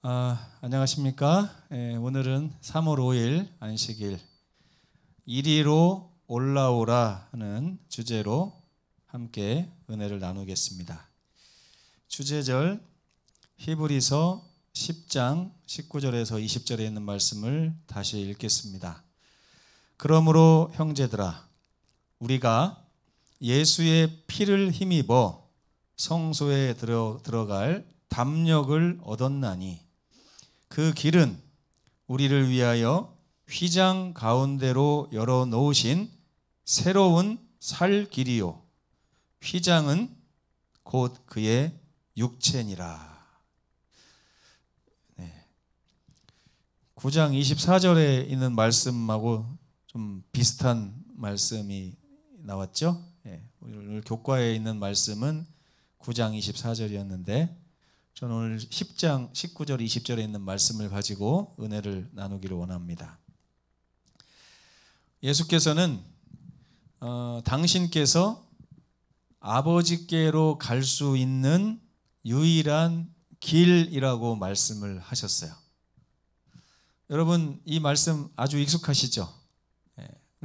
안녕하십니까? 오늘은 3월 5일 안식일 이리로 올라오라 하는 주제로 함께 은혜를 나누겠습니다. 주제절 히브리서 10장 19절에서 20절에 있는 말씀을 다시 읽겠습니다. 그러므로 형제들아, 우리가 예수의 피를 힘입어 성소에 들어갈 담력을 얻었나니 그 길은 우리를 위하여 휘장 가운데로 열어놓으신 새로운 살 길이요 휘장은 곧 그의 육체니라. 9장 24절에 있는 말씀하고 좀 비슷한 말씀이 나왔죠. 오늘 교과에 있는 말씀은 9장 24절이었는데 저는 오늘 10장 19절 20절에 있는 말씀을 가지고 은혜를 나누기를 원합니다. 예수께서는 당신께서 아버지께로 갈 수 있는 유일한 길이라고 말씀을 하셨어요. 여러분, 이 말씀 아주 익숙하시죠?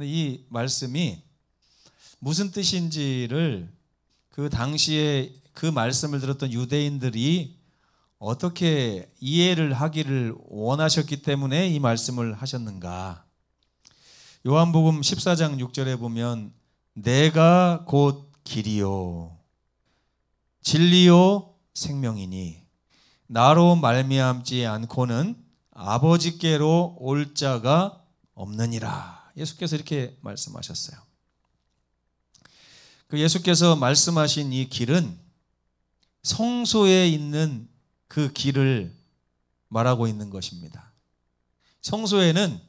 이 말씀이 무슨 뜻인지를 그 당시에 그 말씀을 들었던 유대인들이 어떻게 이해를 하기를 원하셨기 때문에 이 말씀을 하셨는가? 요한복음 14장 6절에 보면 내가 곧 길이요 진리요 생명이니 나로 말미암지 않고는 아버지께로 올 자가 없느니라. 예수께서 이렇게 말씀하셨어요. 그 예수께서 말씀하신 이 길은 성소에 있는 그 길을 말하고 있는 것입니다. 성소에는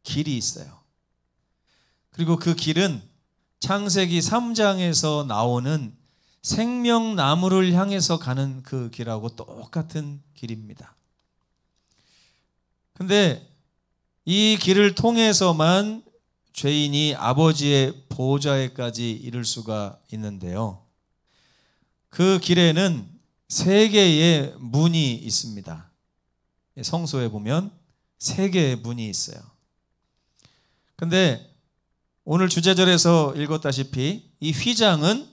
길이 있어요. 그리고 그 길은 창세기 3장에서 나오는 생명나무를 향해서 가는 그 길하고 똑같은 길입니다. 근데 이 길을 통해서만 죄인이 아버지의 보좌에까지 이를 수가 있는데요. 그 길에는 3개의 문이 있습니다. 성소에 보면 3개의 문이 있어요. 근데 오늘 주제절에서 읽었다시피 이 휘장은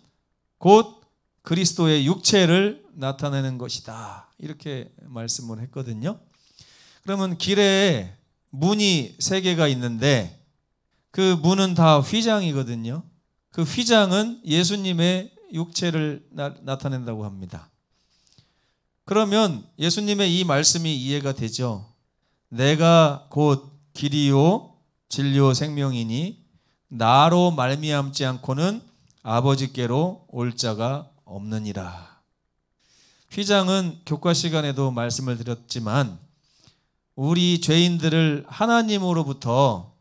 곧 그리스도의 육체를 나타내는 것이다. 이렇게 말씀을 했거든요. 그러면 길에 문이 3개가 있는데 그 문은 다 휘장이거든요. 그 휘장은 예수님의 육체를 나타낸다고 합니다. 그러면 예수님의 이 말씀이 이해가 되죠. 내가 곧 길이요 진리요 생명이니 나로 말미암지 않고는 아버지께로 올 자가 없느니라. 휘장은 교과 시간에도 말씀을 드렸지만 우리 죄인들을 하나님으로부터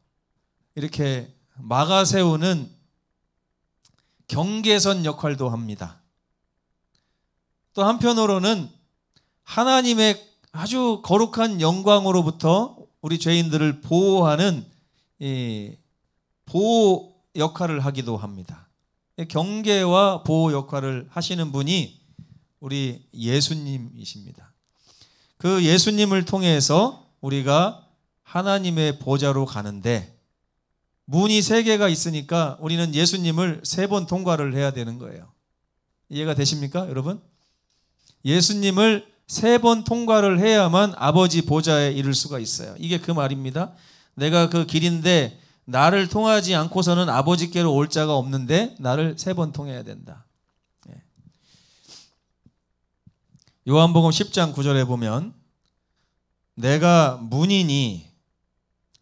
이렇게 막아세우는 경계선 역할도 합니다. 또 한편으로는 하나님의 아주 거룩한 영광으로부터 우리 죄인들을 보호하는 보호 역할을 하기도 합니다. 경계와 보호 역할을 하시는 분이 우리 예수님이십니다. 그 예수님을 통해서 우리가 하나님의 보좌로 가는데 문이 3개가 있으니까 우리는 예수님을 3번 통과를 해야 되는 거예요. 이해가 되십니까, 여러분? 예수님을 3번 통과를 해야만 아버지 보좌에 이를 수가 있어요. 이게 그 말입니다. 내가 그 길인데 나를 통하지 않고서는 아버지께로 올 자가 없는데 나를 3번 통해야 된다. 요한복음 10장 9절에 보면 내가 문이니,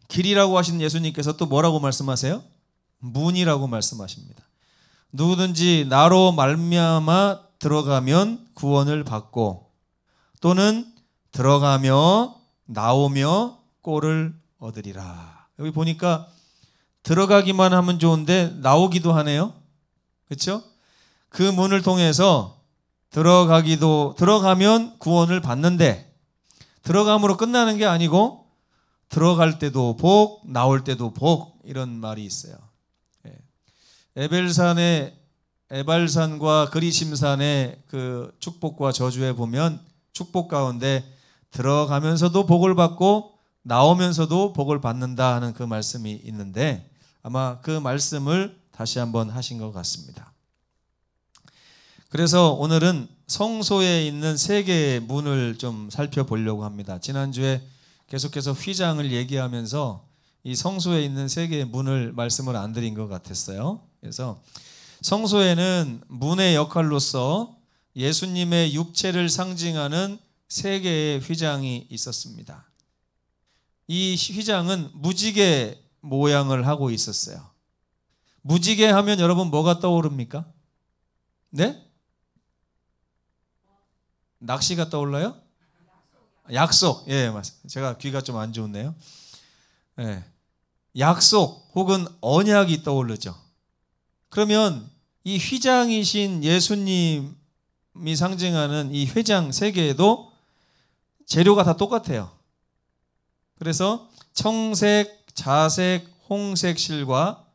길이라고 하신 예수님께서 또 뭐라고 말씀하세요? 문이라고 말씀하십니다. 누구든지 나로 말미암아 들어가면 구원을 받고 또는 들어가며 나오며 꼴을 얻으리라. 여기 보니까 들어가기만 하면 좋은데 나오기도 하네요. 그렇죠? 그 문을 통해서 들어가면 구원을 받는데 들어감으로 끝나는 게 아니고 들어갈 때도 복, 나올 때도 복, 이런 말이 있어요. 에발산과 그리심산의 그 축복과 저주에 보면 축복 가운데 들어가면서도 복을 받고 나오면서도 복을 받는다 하는 그 말씀이 있는데 아마 그 말씀을 다시 한번 하신 것 같습니다. 그래서 오늘은 성소에 있는 세 개의 문을 좀 살펴보려고 합니다. 지난주에 계속해서 휘장을 얘기하면서 이 성소에 있는 세 개의 문을 말씀을 안 드린 것 같았어요. 그래서 성소에는 문의 역할로서 예수님의 육체를 상징하는 세 개의 휘장이 있었습니다. 이 휘장은 무지개 모양을 하고 있었어요. 무지개 하면 여러분 뭐가 떠오릅니까? 네? 낚시가 떠올라요? 약속. 예, 맞습니다. 제가 귀가 좀 안 좋네요. 예. 약속 혹은 언약이 떠오르죠. 그러면 이 휘장이신 예수님이 상징하는 이 휘장 세 개에도 재료가 다 똑같아요. 그래서 청색, 자색, 홍색 실과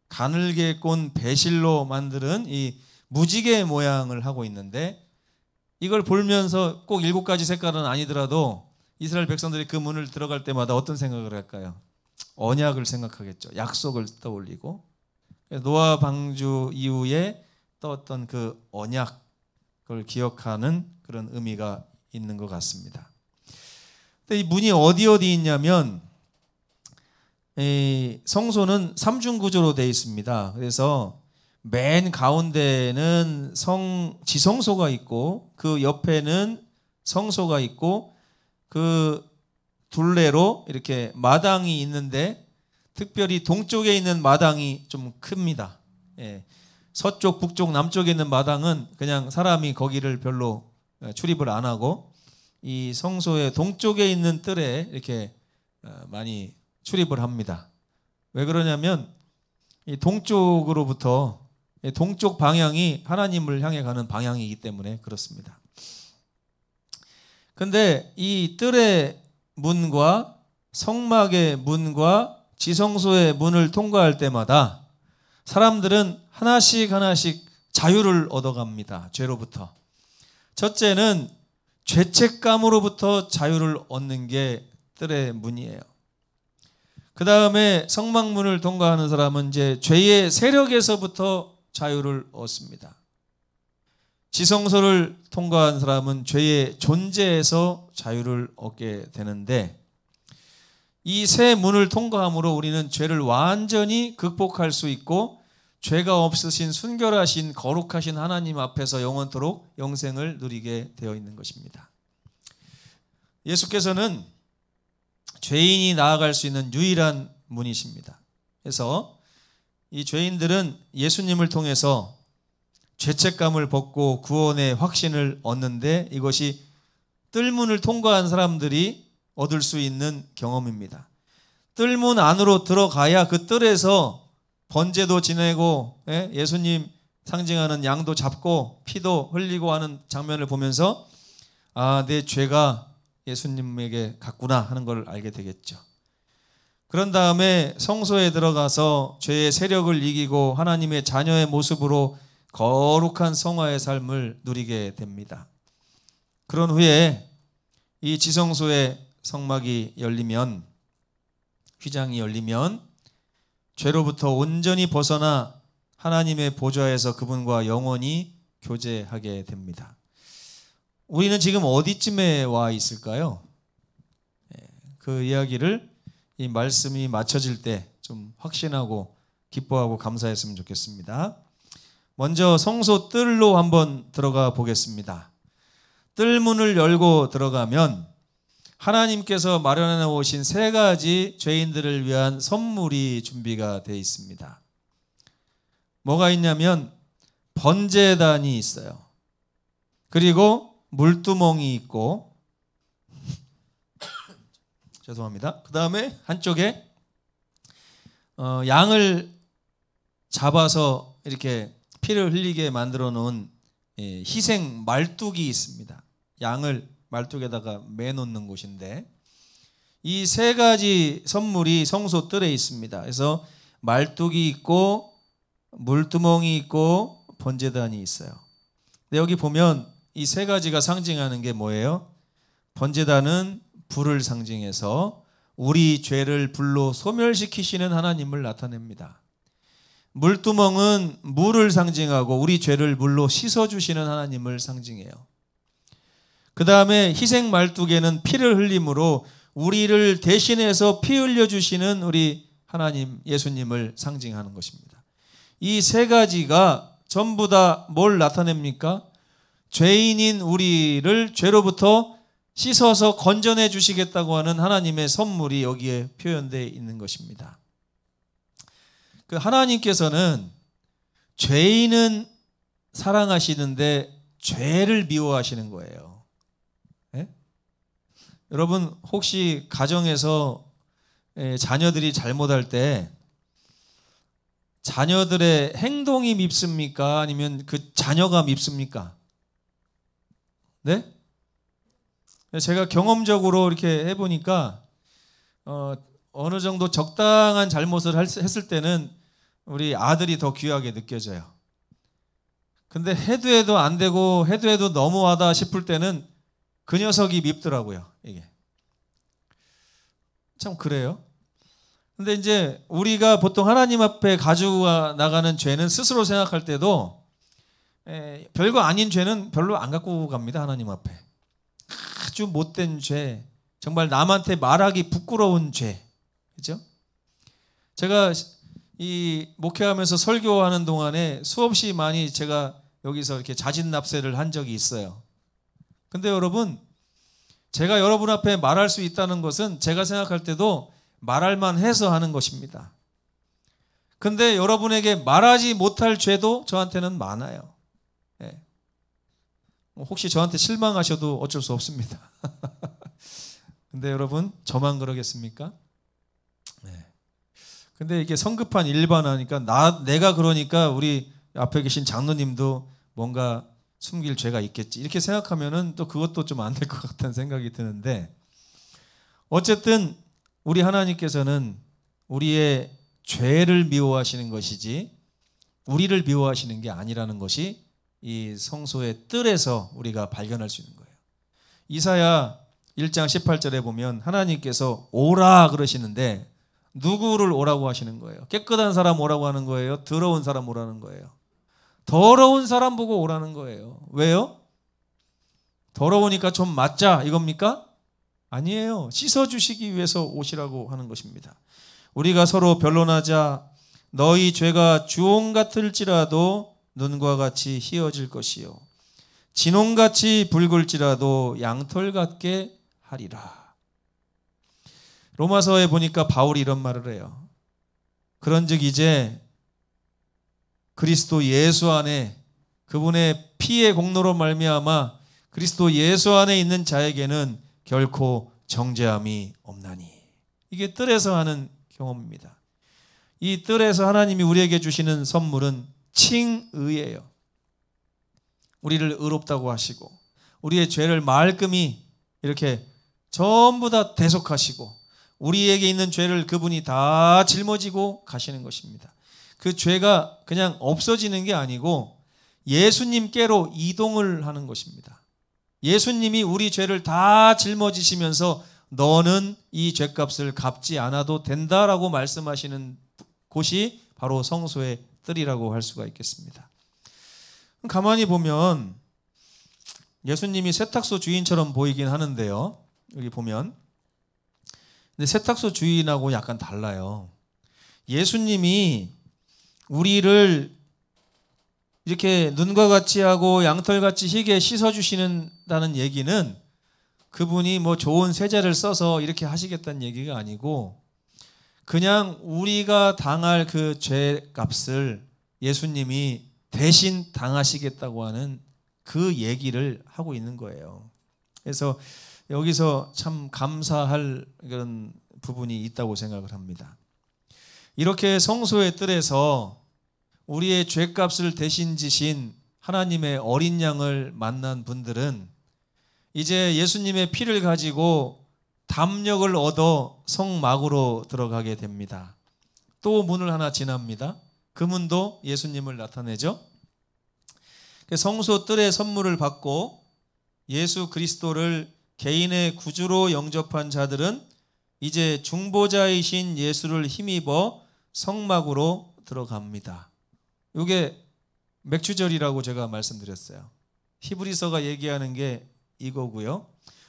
가늘게 꼰 배실로 만드는 이 무지개 모양을 하고 있는데 이걸 보면서 꼭 7가지 색깔은 아니더라도 이스라엘 백성들이 그 문을 들어갈 때마다 어떤 생각을 할까요? 언약을 생각하겠죠. 약속을 떠올리고 노아 방주 이후에 떴던 그 언약을 기억하는 그런 의미가 있는 것 같습니다. 근데 이 문이 어디 있냐면 이 성소는 3중 구조로 되어 있습니다. 그래서 맨 가운데는 지성소가 있고 그 옆에는 성소가 있고 그 둘레로 이렇게 마당이 있는데 특별히 동쪽에 있는 마당이 좀 큽니다. 예. 서쪽, 북쪽, 남쪽에 있는 마당은 그냥 사람이 거기를 별로 출입을 안 하고 이 성소의 동쪽에 있는 뜰에 이렇게 많이 출입을 합니다. 왜 그러냐면 이 동쪽으로부터 동쪽 방향이 하나님을 향해 가는 방향이기 때문에 그렇습니다. 근데 이 뜰의 문과 성막의 문과 지성소의 문을 통과할 때마다 사람들은 하나씩 자유를 얻어갑니다. 죄로부터. 첫째는 죄책감으로부터 자유를 얻는 게 뜰의 문이에요. 그 다음에 성막문을 통과하는 사람은 이제 죄의 세력에서부터 자유를 얻습니다. 지성소를 통과한 사람은 죄의 존재에서 자유를 얻게 되는데 이 세 문을 통과함으로 우리는 죄를 완전히 극복할 수 있고 죄가 없으신 순결하신 거룩하신 하나님 앞에서 영원토록 영생을 누리게 되어 있는 것입니다. 예수께서는 죄인이 나아갈 수 있는 유일한 문이십니다. 그래서 이 죄인들은 예수님을 통해서 죄책감을 벗고 구원의 확신을 얻는데 이것이 뜰문을 통과한 사람들이 얻을 수 있는 경험입니다. 뜰문 안으로 들어가야 그 뜰에서 번제도 지내고 예수님 상징하는 양도 잡고 피도 흘리고 하는 장면을 보면서 아, 내 죄가 예수님에게 갔구나 하는 걸 알게 되겠죠. 그런 다음에 성소에 들어가서 죄의 세력을 이기고 하나님의 자녀의 모습으로 거룩한 성화의 삶을 누리게 됩니다. 그런 후에 이 지성소의 성막이 열리면 휘장이 열리면 죄로부터 온전히 벗어나 하나님의 보좌에서 그분과 영원히 교제하게 됩니다. 우리는 지금 어디쯤에 와 있을까요? 그 이야기를 이 말씀이 맞춰질 때 좀 확신하고 기뻐하고 감사했으면 좋겠습니다. 먼저 성소 뜰로 한번 들어가 보겠습니다. 뜰문을 열고 들어가면 하나님께서 마련해 놓으신 3가지 죄인들을 위한 선물이 준비가 되어 있습니다. 뭐가 있냐면 번제단이 있어요. 그리고 물두멍이 있고 죄송합니다. 그 다음에 한쪽에 양을 잡아서 이렇게 피를 흘리게 만들어 놓은 희생 말뚝이 있습니다. 양을 말뚝에다가 매놓는 곳인데 이 3가지 선물이 성소 뜰에 있습니다. 그래서 말뚝이 있고 물두멍이 있고 번제단이 있어요. 근데 여기 보면 이 3가지가 상징하는 게 뭐예요? 번제단은 불을 상징해서 우리 죄를 불로 소멸시키시는 하나님을 나타냅니다. 물두멍은 물을 상징하고 우리 죄를 물로 씻어주시는 하나님을 상징해요. 그 다음에 희생 말뚝에는 피를 흘림으로 우리를 대신해서 피 흘려주시는 우리 하나님 예수님을 상징하는 것입니다. 이 세 가지가 전부 다 뭘 나타냅니까? 죄인인 우리를 죄로부터 씻어서 건져내 주시겠다고 하는 하나님의 선물이 여기에 표현되어 있는 것입니다. 그 하나님께서는 죄인은 사랑하시는데 죄를 미워하시는 거예요. 네? 여러분 혹시 가정에서 자녀들이 잘못할 때 자녀들의 행동이 밉습니까? 아니면 그 자녀가 밉습니까? 네? 제가 경험적으로 이렇게 해보니까 어느 정도 적당한 잘못을 했을 때는 우리 아들이 더 귀하게 느껴져요. 근데 해도 안 되고 해도 너무하다 싶을 때는 그 녀석이 밉더라고요. 이게 참 그래요. 근데 이제 우리가 보통 하나님 앞에 가지고 나가는 죄는 스스로 생각할 때도 별거 아닌 죄는 별로 안 갖고 갑니다. 하나님 앞에 아주 못된 죄, 정말 남한테 말하기 부끄러운 죄, 그렇죠? 제가 이 목회하면서 설교하는 동안에 수없이 많이 제가 여기서 이렇게 자진납세를 한 적이 있어요. 근데 여러분, 제가 여러분 앞에 말할 수 있다는 것은 제가 생각할 때도 말할만 해서 하는 것입니다. 근데 여러분에게 말하지 못할 죄도 저한테는 많아요. 네. 혹시 저한테 실망하셔도 어쩔 수 없습니다. 근데 여러분, 저만 그러겠습니까? 네. 근데 이게 성급한 일반화니까 내가 그러니까 우리 앞에 계신 장로님도 뭔가 숨길 죄가 있겠지 이렇게 생각하면은 또 그것도 좀 안 될 것 같다는 생각이 드는데, 어쨌든 우리 하나님께서는 우리의 죄를 미워하시는 것이지 우리를 미워하시는 게 아니라는 것이 이 성소의 뜰에서 우리가 발견할 수 있는 거예요. 이사야 1장 18절에 보면 하나님께서 오라 그러시는데 누구를 오라고 하시는 거예요? 깨끗한 사람 오라고 하는 거예요? 더러운 사람 오라는 거예요? 더러운 사람 보고 오라는 거예요. 왜요? 더러우니까 좀 맞자 이겁니까? 아니에요. 씻어주시기 위해서 오시라고 하는 것입니다. 우리가 서로 변론하자. 너희 죄가 주홍 같을지라도 눈과 같이 희어질 것이요 진홍같이 붉을지라도 양털 같게 하리라. 로마서에 보니까 바울이 이런 말을 해요. 그런즉 이제 그리스도 예수 안에 그분의 피의 공로로 말미암아 그리스도 예수 안에 있는 자에게는 결코 정죄함이 없나니. 이게 뜰에서 하는 경험입니다. 이 뜰에서 하나님이 우리에게 주시는 선물은 칭의예요. 우리를 의롭다고 하시고 우리의 죄를 말끔히 이렇게 전부 다 대속하시고 우리에게 있는 죄를 그분이 다 짊어지고 가시는 것입니다. 그 죄가 그냥 없어지는 게 아니고 예수님께로 이동을 하는 것입니다. 예수님이 우리 죄를 다 짊어지시면서 너는 이 죄값을 갚지 않아도 된다라고 말씀하시는 곳이 바로 성소의 뜰이라고 할 수가 있겠습니다. 가만히 보면 예수님이 세탁소 주인처럼 보이긴 하는데요. 여기 보면 근데 세탁소 주인하고 약간 달라요. 예수님이 우리를 이렇게 눈과 같이 하고 양털같이 희게 씻어주시는다는 얘기는 그분이 뭐 좋은 세제를 써서 이렇게 하시겠다는 얘기가 아니고 그냥 우리가 당할 그 죄값을 예수님이 대신 당하시겠다고 하는 그 얘기를 하고 있는 거예요. 그래서 여기서 참 감사할 그런 부분이 있다고 생각을 합니다. 이렇게 성소의 뜰에서 우리의 죄값을 대신 지신 하나님의 어린 양을 만난 분들은 이제 예수님의 피를 가지고 담력을 얻어 성막으로 들어가게 됩니다. 또 문을 하나 지납니다. 그 문도 예수님을 나타내죠. 성소 뜰의 선물을 받고 예수 그리스도를 개인의 구주로 영접한 자들은 이제 중보자이신 예수를 힘입어 성막으로 들어갑니다. 이게 맥추절이라고 제가 말씀드렸어요. 히브리서가 얘기하는 게 이거고요.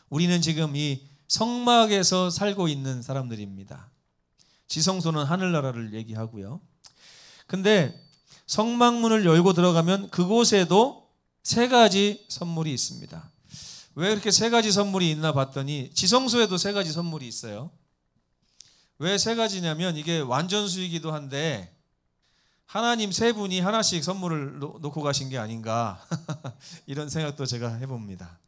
우리는 지금 이 성막에서 살고 있는 사람들입니다. 지성소는 하늘나라를 얘기하고요. 근데 성막문을 열고 들어가면 그곳에도 세 가지 선물이 있습니다. 왜 이렇게 세 가지 선물이 있나 봤더니 지성소에도 세 가지 선물이 있어요. 왜 세 가지냐면 이게 완전수이기도 한데 하나님 세 분이 하나씩 선물을 놓고 가신 게 아닌가 이런 생각도 제가 해봅니다.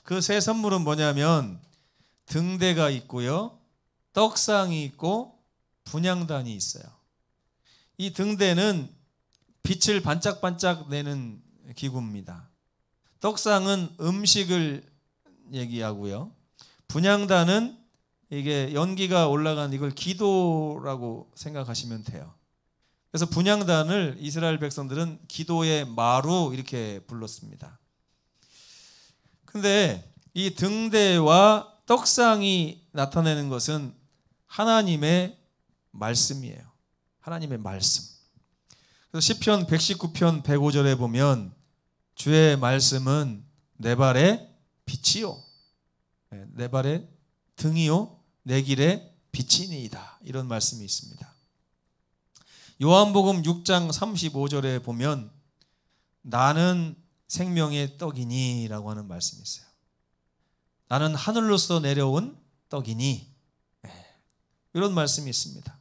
그 세 선물은 뭐냐면 등대가 있고요, 떡상이 있고 분향단이 있어요. 이 등대는 빛을 반짝반짝 내는 기구입니다. 떡상은 음식을 얘기하고요. 분향단은 이게 연기가 올라간 이걸 기도라고 생각하시면 돼요. 그래서 분향단을 이스라엘 백성들은 기도의 마루 이렇게 불렀습니다. 근데 이 등대와 떡상이 나타내는 것은 하나님의 말씀이에요. 하나님의 말씀. 그래서 시편 119편 105절에 보면 주의 말씀은 내 발의 빛이요, 내 발의 등이요, 내 길의 빛이니이다. 이런 말씀이 있습니다. 요한복음 6장 35절에 보면 나는 생명의 떡이니 라고 하는 말씀이 있어요. 나는 하늘로서 내려온 떡이니, 이런 말씀이 있습니다.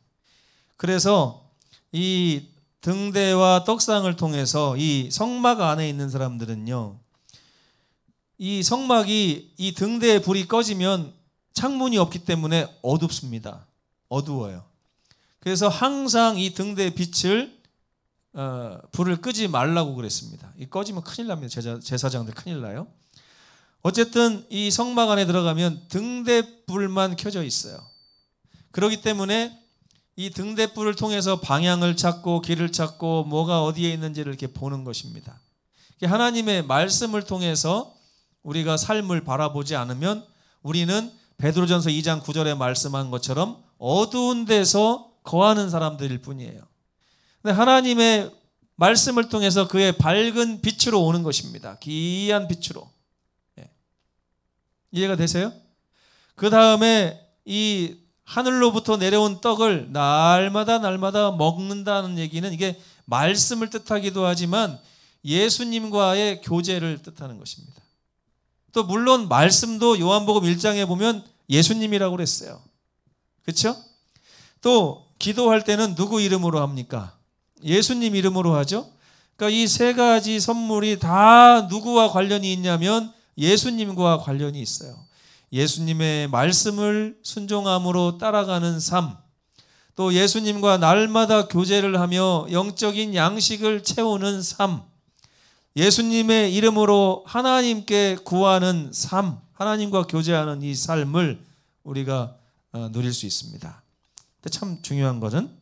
그래서 이 등대와 떡상을 통해서 이 성막 안에 있는 사람들은요, 이 성막이 이 등대에 불이 꺼지면 창문이 없기 때문에 어둡습니다. 어두워요. 그래서 항상 이 등대의 빛을 불을 끄지 말라고 그랬습니다. 이 꺼지면 큰일 납니다. 제사장들 큰일 나요. 어쨌든 이 성막 안에 들어가면 등대불만 켜져 있어요. 그렇기 때문에 이 등대불을 통해서 방향을 찾고 길을 찾고 뭐가 어디에 있는지를 이렇게 보는 것입니다. 하나님의 말씀을 통해서 우리가 삶을 바라보지 않으면 우리는 베드로전서 2장 9절에 말씀한 것처럼 어두운 데서 거하는 사람들일 뿐이에요. 근데 하나님의 말씀을 통해서 그의 밝은 빛으로 오는 것입니다. 기이한 빛으로. 이해가 되세요? 그 다음에 이 하늘로부터 내려온 떡을 날마다 먹는다는 얘기는 이게 말씀을 뜻하기도 하지만 예수님과의 교제를 뜻하는 것입니다. 또 물론 말씀도 요한복음 1장에 보면 예수님이라고 그랬어요. 그렇죠? 또 기도할 때는 누구 이름으로 합니까? 예수님 이름으로 하죠. 그러니까 이 세 가지 선물이 다 누구와 관련이 있냐면 예수님과 관련이 있어요. 예수님의 말씀을 순종함으로 따라가는 삶, 또 예수님과 날마다 교제를 하며 영적인 양식을 채우는 삶, 예수님의 이름으로 하나님께 구하는 삶, 하나님과 교제하는 이 삶을 우리가 누릴 수 있습니다. 근데 참 중요한 것은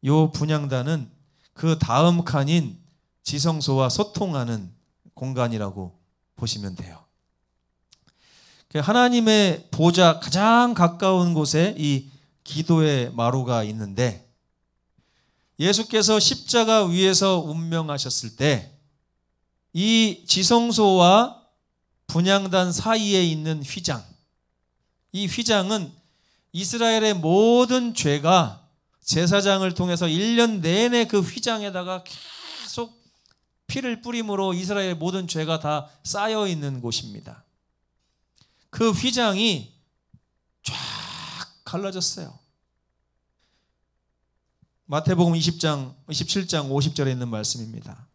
요 분향단은 그 다음 칸인 지성소와 소통하는 공간이라고 보시면 돼요. 하나님의 보좌 가장 가까운 곳에 이 기도의 마루가 있는데 예수께서 십자가 위에서 운명하셨을 때 이 지성소와 분향단 사이에 있는 휘장, 이 휘장은 이스라엘의 모든 죄가 제사장을 통해서 1년 내내 그 휘장에다가 계속 피를 뿌림으로 이스라엘의 모든 죄가 다 쌓여 있는 곳입니다. 그 휘장이 쫙 갈라졌어요. 마태복음 27장 50절에 있는 말씀입니다.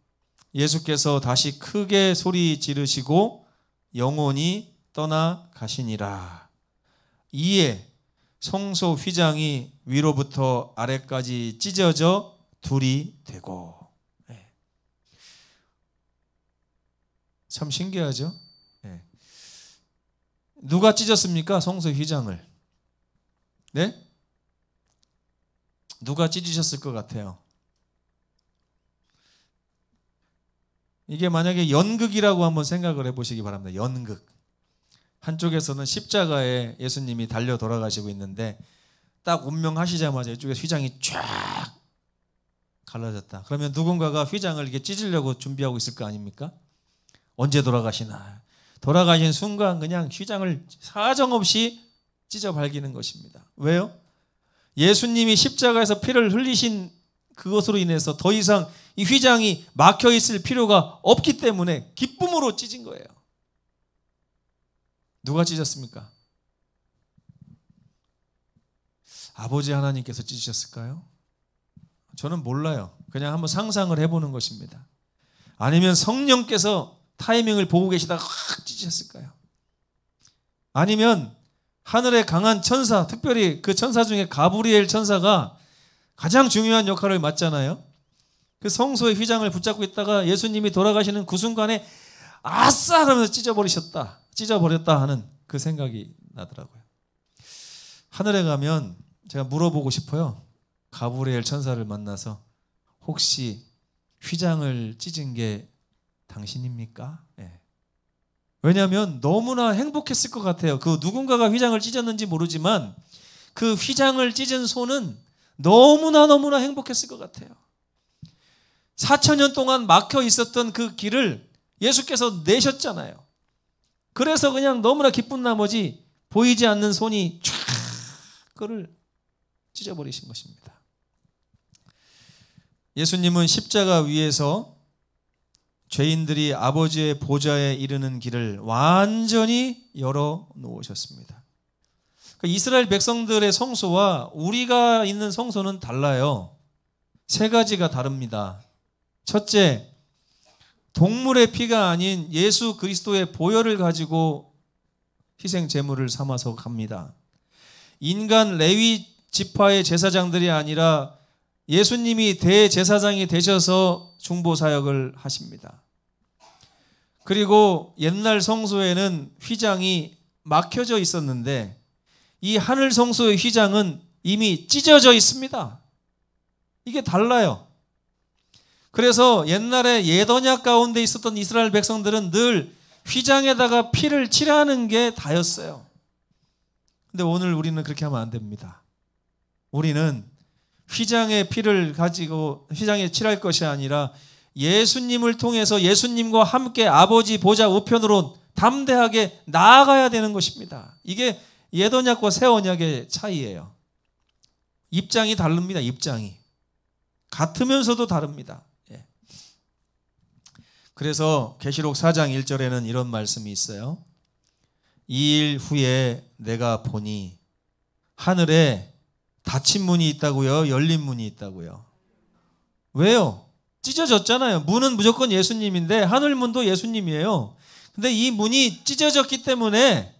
예수께서 다시 크게 소리 지르시고 영원히 떠나가시니라. 이에 성소 휘장이 위로부터 아래까지 찢어져 둘이 되고. 참 신기하죠? 누가 찢었습니까? 성소 휘장을. 네? 누가 찢으셨을 것 같아요? 이게 만약에 연극이라고 한번 생각을 해보시기 바랍니다. 연극. 한쪽에서는 십자가에 예수님이 달려 돌아가시고 있는데 딱 운명하시자마자 이쪽에 휘장이 쫙 갈라졌다. 그러면 누군가가 휘장을 이렇게 찢으려고 준비하고 있을 거 아닙니까? 언제 돌아가시나. 돌아가신 순간 그냥 휘장을 사정없이 찢어 발기는 것입니다. 왜요? 예수님이 십자가에서 피를 흘리신 그것으로 인해서 더 이상 이 휘장이 막혀 있을 필요가 없기 때문에 기쁨으로 찢은 거예요. 누가 찢었습니까? 아버지 하나님께서 찢으셨을까요? 저는 몰라요. 그냥 한번 상상을 해보는 것입니다. 아니면 성령께서 타이밍을 보고 계시다가 확 찢으셨을까요? 아니면 하늘의 강한 천사, 특별히 그 천사 중에 가브리엘 천사가 가장 중요한 역할을 맡잖아요. 그 성소의 휘장을 붙잡고 있다가 예수님이 돌아가시는 그 순간에 아싸! 하면서 찢어버렸다 하는 그 생각이 나더라고요. 하늘에 가면 제가 물어보고 싶어요. 가브리엘 천사를 만나서 혹시 휘장을 찢은 게 당신입니까? 네. 왜냐하면 너무나 행복했을 것 같아요. 그 누군가가 휘장을 찢었는지 모르지만 그 휘장을 찢은 손은 너무나 행복했을 것 같아요. 4,000년 동안 막혀 있었던 그 길을 예수께서 내셨잖아요. 그래서 그냥 너무나 기쁜 나머지 보이지 않는 손이 쫙 그를 찢어버리신 것입니다. 예수님은 십자가 위에서 죄인들이 아버지의 보좌에 이르는 길을 완전히 열어놓으셨습니다. 이스라엘 백성들의 성소와 우리가 있는 성소는 달라요. 세 가지가 다릅니다. 첫째, 동물의 피가 아닌 예수 그리스도의 보혈을 가지고 희생 제물을 삼아서 갑니다. 인간 레위 지파의 제사장들이 아니라 예수님이 대제사장이 되셔서 중보 사역을 하십니다. 그리고 옛날 성소에는 휘장이 막혀져 있었는데 이 하늘 성소의 휘장은 이미 찢어져 있습니다. 이게 달라요. 그래서 옛날에 옛 언약 가운데 있었던 이스라엘 백성들은 늘 휘장에다가 피를 칠하는 게 다였어요. 근데 오늘 우리는 그렇게 하면 안 됩니다. 우리는 휘장의 피를 가지고 휘장에 칠할 것이 아니라 예수님을 통해서 예수님과 함께 아버지 보좌 우편으로 담대하게 나아가야 되는 것입니다. 이게 옛 언약과 새 언약의 차이예요. 입장이 다릅니다. 입장이. 같으면서도 다릅니다. 예. 그래서 계시록 4장 1절에는 이런 말씀이 있어요. 2일 후에 내가 보니 하늘에 닫힌 문이 있다고요? 열린 문이 있다고요? 왜요? 찢어졌잖아요. 문은 무조건 예수님인데 하늘문도 예수님이에요. 근데 이 문이 찢어졌기 때문에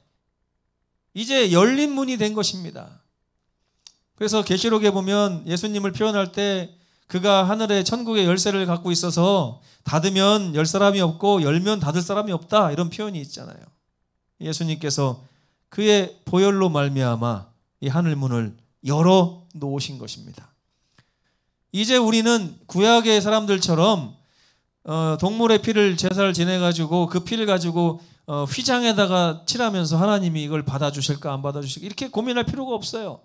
이제 열린 문이 된 것입니다. 그래서 계시록에 보면 예수님을 표현할 때 그가 하늘의 천국의 열쇠를 갖고 있어서 닫으면 열 사람이 없고 열면 닫을 사람이 없다 이런 표현이 있잖아요. 예수님께서 그의 보혈로 말미암아 이 하늘문을 열어 놓으신 것입니다. 이제 우리는 구약의 사람들처럼 동물의 피를 제사를 지내가지고 그 피를 가지고 휘장에다가 칠하면서 하나님이 이걸 받아주실까 안 받아주실까 이렇게 고민할 필요가 없어요.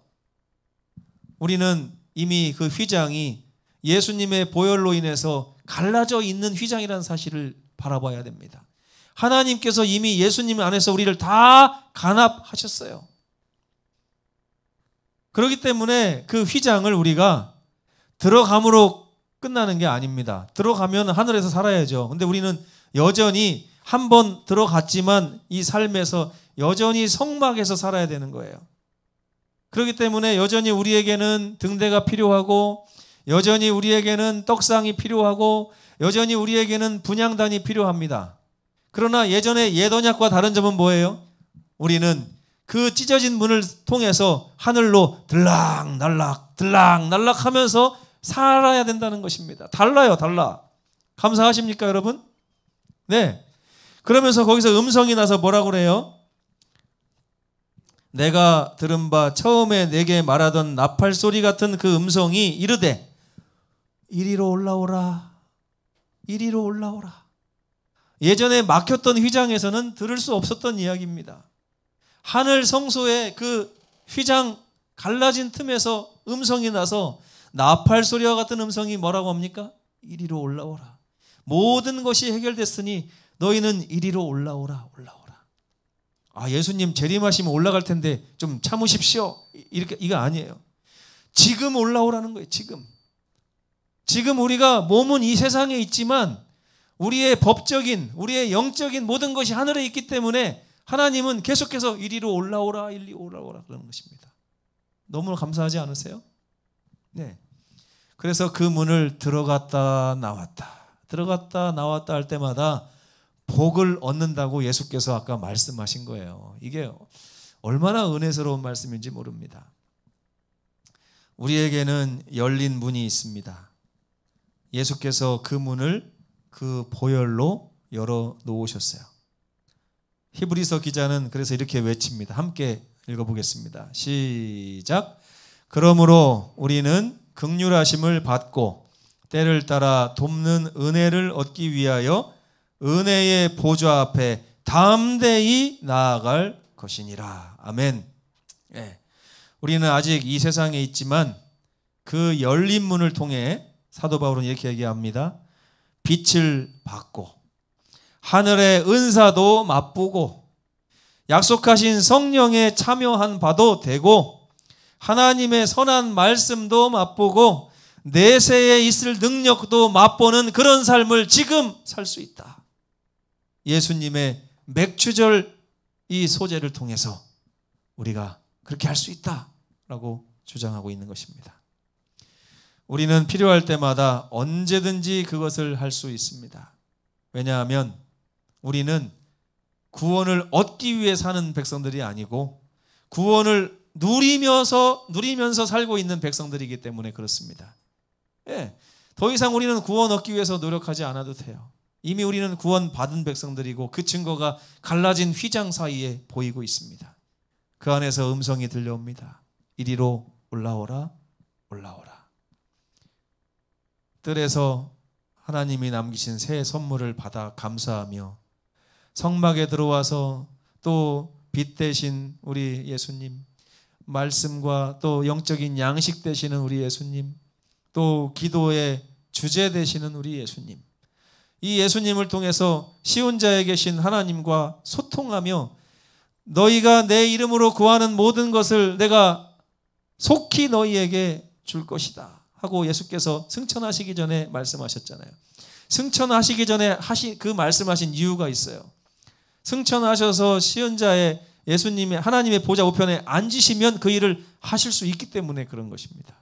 우리는 이미 그 휘장이 예수님의 보혈로 인해서 갈라져 있는 휘장이라는 사실을 바라봐야 됩니다. 하나님께서 이미 예수님 안에서 우리를 다 간합하셨어요. 그렇기 때문에 그 휘장을 우리가 들어감으로 끝나는 게 아닙니다. 들어가면 하늘에서 살아야죠. 근데 우리는 여전히 한 번 들어갔지만 이 삶에서 여전히 성막에서 살아야 되는 거예요. 그렇기 때문에 여전히 우리에게는 등대가 필요하고 여전히 우리에게는 떡상이 필요하고 여전히 우리에게는 분향단이 필요합니다. 그러나 예전에 옛 언약과 다른 점은 뭐예요? 우리는 그 찢어진 문을 통해서 하늘로 들락날락 들락날락 하면서 살아야 된다는 것입니다. 달라요, 달라. 감사하십니까, 여러분? 네. 그러면서 거기서 음성이 나서 뭐라고 그래요? 내가 들은 바 처음에 내게 말하던 나팔 소리 같은 그 음성이 이르되 이리로 올라오라. 이리로 올라오라. 예전에 막혔던 휘장에서는 들을 수 없었던 이야기입니다. 하늘 성소의 그 휘장 갈라진 틈에서 음성이 나서 나팔 소리와 같은 음성이 뭐라고 합니까? 이리로 올라오라. 모든 것이 해결됐으니 너희는 이리로 올라오라. 예수님 재림하시면 올라갈 텐데 좀 참으십시오. 이렇게 이거 아니에요. 지금 올라오라는 거예요. 지금 우리가 몸은 이 세상에 있지만 우리의 법적인, 우리의 영적인 모든 것이 하늘에 있기 때문에 하나님은 계속해서 이리로 올라오라 그러는 것입니다. 너무 감사하지 않으세요? 네. 그래서 그 문을 들어갔다 나왔다 할 때마다 복을 얻는다고 예수께서 아까 말씀하신 거예요. 이게 얼마나 은혜스러운 말씀인지 모릅니다. 우리에게는 열린 문이 있습니다. 예수께서 그 문을 그 보혈로 열어 놓으셨어요. 히브리서 기자는 그래서 이렇게 외칩니다. 함께 읽어보겠습니다. 시작. 그러므로 우리는 긍휼하심을 받고 때를 따라 돕는 은혜를 얻기 위하여 은혜의 보좌 앞에 담대히 나아갈 것이니라. 아멘. 네. 우리는 아직 이 세상에 있지만 그 열린 문을 통해 사도 바울은 이렇게 얘기합니다. 빛을 받고 하늘의 은사도 맛보고 약속하신 성령에 참여한 바도 되고 하나님의 선한 말씀도 맛보고 내세에 있을 능력도 맛보는 그런 삶을 지금 살 수 있다. 예수님의 맥추절 이 소재를 통해서 우리가 그렇게 할 수 있다라고 주장하고 있는 것입니다. 우리는 필요할 때마다 언제든지 그것을 할 수 있습니다. 왜냐하면 우리는 구원을 얻기 위해 사는 백성들이 아니고 구원을 누리면서 살고 있는 백성들이기 때문에 그렇습니다. 예, 더 이상 우리는 구원 얻기 위해서 노력하지 않아도 돼요. 이미 우리는 구원 받은 백성들이고 그 증거가 갈라진 휘장 사이에 보이고 있습니다. 그 안에서 음성이 들려옵니다. 이리로 올라오라. 뜰에서 하나님이 남기신 새 선물을 받아 감사하며 성막에 들어와서 또 빛 되신 우리 예수님, 말씀과 또 영적인 양식 되시는 우리 예수님, 또 기도의 주제 되시는 우리 예수님, 이 예수님을 통해서 시온자에 계신 하나님과 소통하며 너희가 내 이름으로 구하는 모든 것을 내가 속히 너희에게 줄 것이다 하고 예수께서 승천하시기 전에 말씀하셨잖아요. 승천하시기 전에 그 말씀하신 이유가 있어요. 승천하셔서 시온자의 예수님의 하나님의 보좌 우편에 앉으시면 그 일을 하실 수 있기 때문에 그런 것입니다.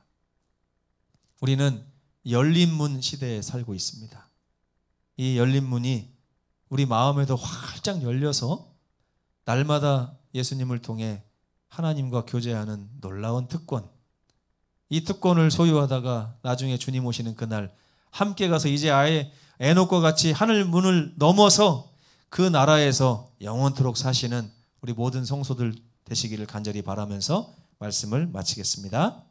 우리는 열린 문 시대에 살고 있습니다. 이 열린 문이 우리 마음에도 활짝 열려서 날마다 예수님을 통해 하나님과 교제하는 놀라운 특권, 이 특권을 소유하다가 나중에 주님 오시는 그날 함께 가서 이제 아예 에녹과 같이 하늘 문을 넘어서 그 나라에서 영원토록 사시는 우리 모든 성소들 되시기를 간절히 바라면서 말씀을 마치겠습니다.